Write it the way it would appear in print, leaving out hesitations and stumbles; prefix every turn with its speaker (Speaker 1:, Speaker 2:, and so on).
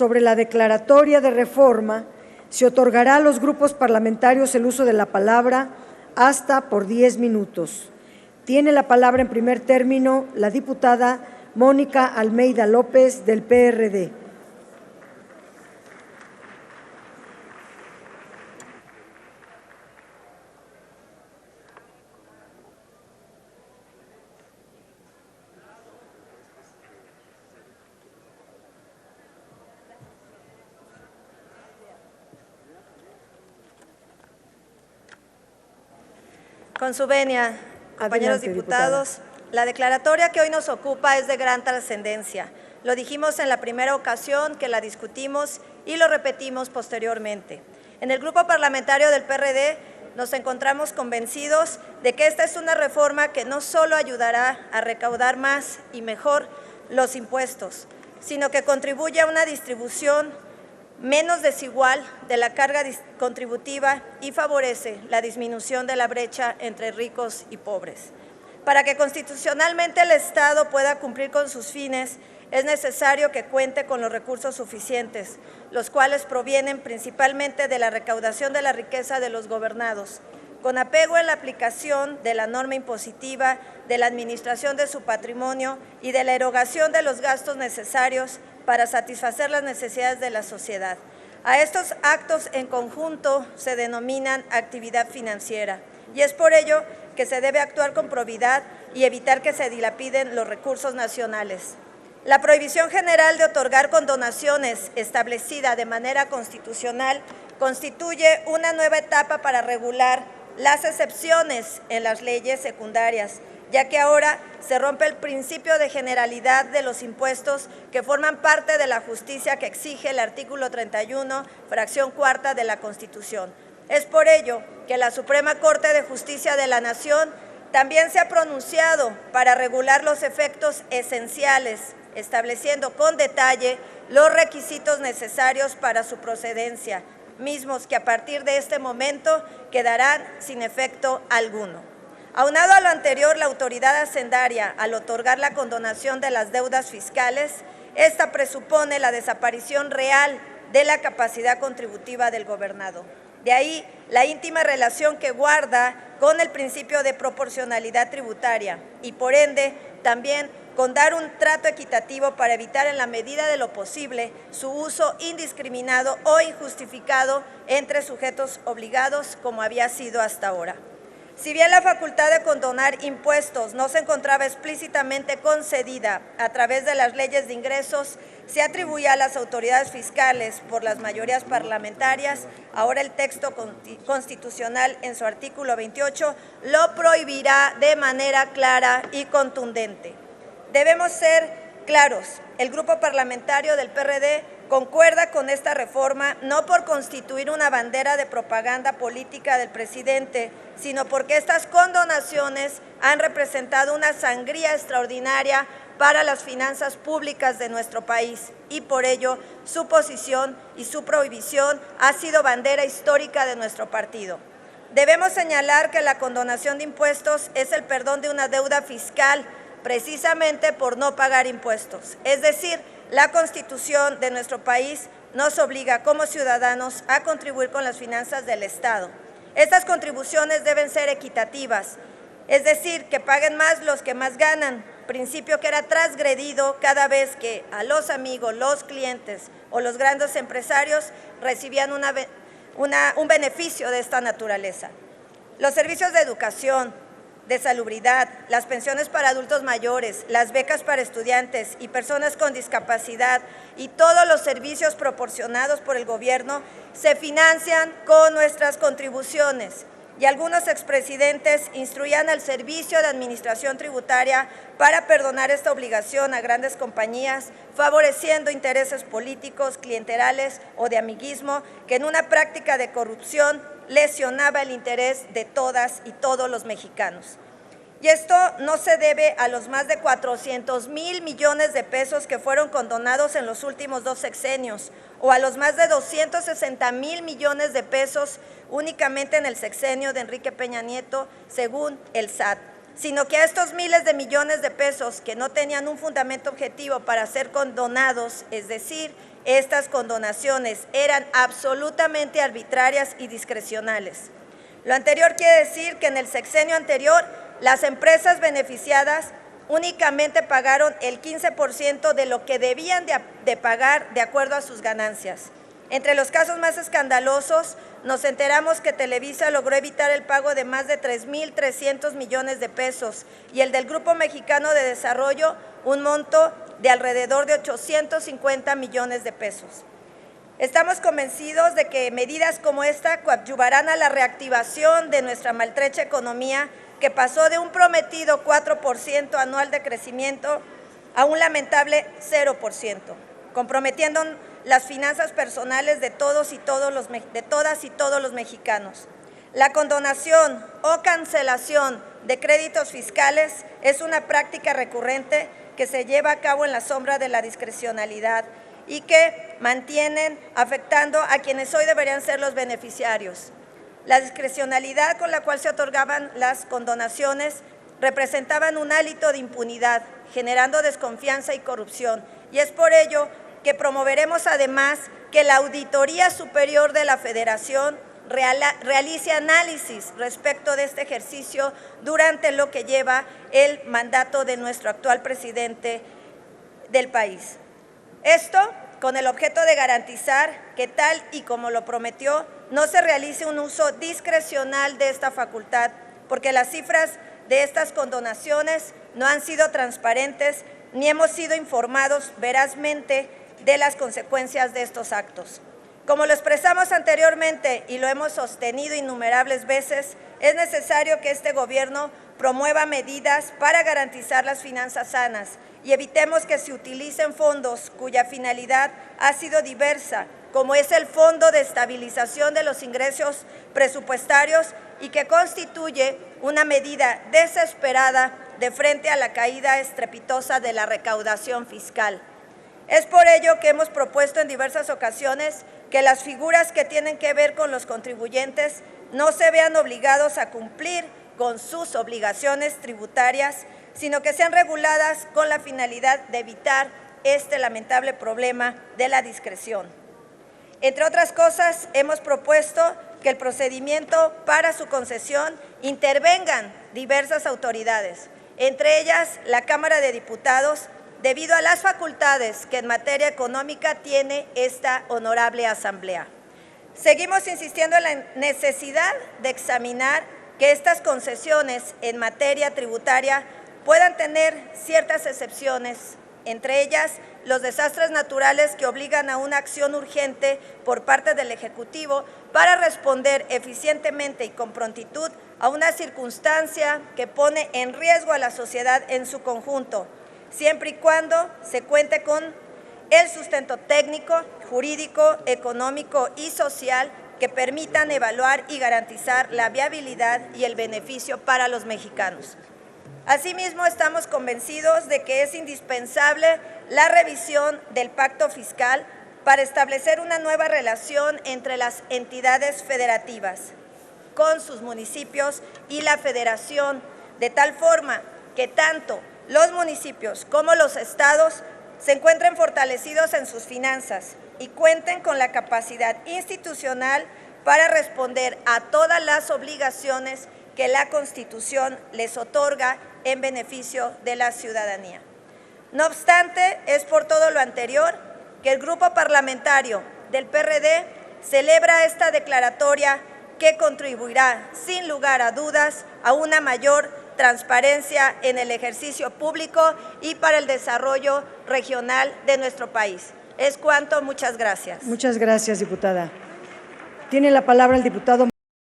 Speaker 1: sobre la declaratoria de reforma, se otorgará a los grupos parlamentarios el uso de la palabra hasta por 10 minutos. Tiene la palabra en primer término la diputada Mónica Almeida López, del PRD.
Speaker 2: Con su venia, compañeros
Speaker 1: Adelante,
Speaker 2: diputados, la declaratoria que hoy nos ocupa es de gran trascendencia. Lo dijimos en la primera ocasión que la discutimos y lo repetimos posteriormente. En el grupo parlamentario del PRD nos encontramos convencidos de que esta es una reforma que no solo ayudará a recaudar más y mejor los impuestos, sino que contribuye a una distribución menos desigual de la carga contributiva y favorece la disminución de la brecha entre ricos y pobres. Para que constitucionalmente el Estado pueda cumplir con sus fines, es necesario que cuente con los recursos suficientes, los cuales provienen principalmente de la recaudación de la riqueza de los gobernados, con apego en la aplicación de la norma impositiva, de la administración de su patrimonio y de la erogación de los gastos necesarios para satisfacer las necesidades de la sociedad. A estos actos en conjunto se denominan actividad financiera y es por ello que se debe actuar con probidad y evitar que se dilapiden los recursos nacionales. La prohibición general de otorgar condonaciones establecida de manera constitucional constituye una nueva etapa para regular las excepciones en las leyes secundarias, ya que ahora se rompe el principio de generalidad de los impuestos que forman parte de la justicia que exige el artículo 31, fracción cuarta de la Constitución. Es por ello que la Suprema Corte de Justicia de la Nación también se ha pronunciado para regular los efectos esenciales, estableciendo con detalle los requisitos necesarios para su procedencia, mismos que a partir de este momento quedarán sin efecto alguno. Aunado a lo anterior, la autoridad hacendaria, al otorgar la condonación de las deudas fiscales, esta presupone la desaparición real de la capacidad contributiva del gobernado. De ahí la íntima relación que guarda con el principio de proporcionalidad tributaria y, por ende, también con dar un trato equitativo para evitar en la medida de lo posible su uso indiscriminado o injustificado entre sujetos obligados, como había sido hasta ahora. Si bien la facultad de condonar impuestos no se encontraba explícitamente concedida a través de las leyes de ingresos, se atribuía a las autoridades fiscales por las mayorías parlamentarias, ahora el texto constitucional en su artículo 28 lo prohibirá de manera clara y contundente. Debemos ser claros, el grupo parlamentario del PRD concuerda con esta reforma no por constituir una bandera de propaganda política del presidente, sino porque estas condonaciones han representado una sangría extraordinaria para las finanzas públicas de nuestro país y por ello su posición y su prohibición ha sido bandera histórica de nuestro partido. Debemos señalar que la condonación de impuestos es el perdón de una deuda fiscal precisamente por no pagar impuestos, es decir, la Constitución de nuestro país nos obliga como ciudadanos a contribuir con las finanzas del Estado. Estas contribuciones deben ser equitativas, es decir, que paguen más los que más ganan, principio que era transgredido cada vez que a los amigos, los clientes o los grandes empresarios recibían un beneficio de esta naturaleza. Los servicios de educación, de salubridad, las pensiones para adultos mayores, las becas para estudiantes y personas con discapacidad y todos los servicios proporcionados por el gobierno se financian con nuestras contribuciones. Y algunos expresidentes instruían al Servicio de Administración Tributaria para perdonar esta obligación a grandes compañías, favoreciendo intereses políticos, clientelales o de amiguismo, que en una práctica de corrupción lesionaba el interés de todas y todos los mexicanos. Y esto no se debe a los más de 400,000 millones de pesos que fueron condonados en los últimos 2 sexenios o a los más de 260,000 millones de pesos únicamente en el sexenio de Enrique Peña Nieto, según el SAT, sino que a estos miles de millones de pesos que no tenían un fundamento objetivo para ser condonados, es decir, estas condonaciones eran absolutamente arbitrarias y discrecionales. Lo anterior quiere decir que en el sexenio anterior las empresas beneficiadas únicamente pagaron el 15% de lo que debían de pagar de acuerdo a sus ganancias. Entre los casos más escandalosos, nos enteramos que Televisa logró evitar el pago de más de 3.300 millones de pesos y el del Grupo Mexicano de Desarrollo un monto de alrededor de 850 millones de pesos. Estamos convencidos de que medidas como esta coadyuvarán a la reactivación de nuestra maltrecha economía, que pasó de un prometido 4% anual de crecimiento a un lamentable 0%, comprometiendo las finanzas personales de todas y todos los mexicanos. La condonación o cancelación de créditos fiscales es una práctica recurrente que se lleva a cabo en la sombra de la discrecionalidad y que mantienen afectando a quienes hoy deberían ser los beneficiarios. La discrecionalidad con la cual se otorgaban las condonaciones representaban un hálito de impunidad, generando desconfianza y corrupción, y es por ello que promoveremos además que la Auditoría Superior de la Federación realice análisis respecto de este ejercicio durante lo que lleva el mandato de nuestro actual presidente del país. Esto con el objeto de garantizar que, tal y como lo prometió, no se realice un uso discrecional de esta facultad, porque las cifras de estas condonaciones no han sido transparentes ni hemos sido informados verazmente de las consecuencias de estos actos. Como lo expresamos anteriormente y lo hemos sostenido innumerables veces, es necesario que este gobierno promueva medidas para garantizar las finanzas sanas y evitemos que se utilicen fondos cuya finalidad ha sido diversa, como es el Fondo de Estabilización de los Ingresos Presupuestarios, y que constituye una medida desesperada de frente a la caída estrepitosa de la recaudación fiscal. Es por ello que hemos propuesto en diversas ocasiones que las figuras que tienen que ver con los contribuyentes no se vean obligados a cumplir con sus obligaciones tributarias, sino que sean reguladas con la finalidad de evitar este lamentable problema de la discreción. Entre otras cosas, hemos propuesto que el procedimiento para su concesión intervengan diversas autoridades, entre ellas la Cámara de Diputados, debido a las facultades que en materia económica tiene esta honorable asamblea. Seguimos insistiendo en la necesidad de examinar que estas concesiones en materia tributaria puedan tener ciertas excepciones, entre ellas los desastres naturales que obligan a una acción urgente por parte del Ejecutivo para responder eficientemente y con prontitud a una circunstancia que pone en riesgo a la sociedad en su conjunto, siempre y cuando se cuente con el sustento técnico, jurídico, económico y social que permitan evaluar y garantizar la viabilidad y el beneficio para los mexicanos. Asimismo, estamos convencidos de que es indispensable la revisión del pacto fiscal para establecer una nueva relación entre las entidades federativas con sus municipios y la federación, de tal forma que tanto los municipios como los estados se encuentren fortalecidos en sus finanzas y cuenten con la capacidad institucional para responder a todas las obligaciones que la Constitución les otorga en beneficio de la ciudadanía. No obstante, es por todo lo anterior que el Grupo Parlamentario del PRD celebra esta declaratoria que contribuirá, sin lugar a dudas, a una mayor transparencia en el ejercicio público y para el desarrollo regional de nuestro país. Es cuanto, muchas gracias.
Speaker 1: Muchas gracias, diputada. Tiene la palabra el diputado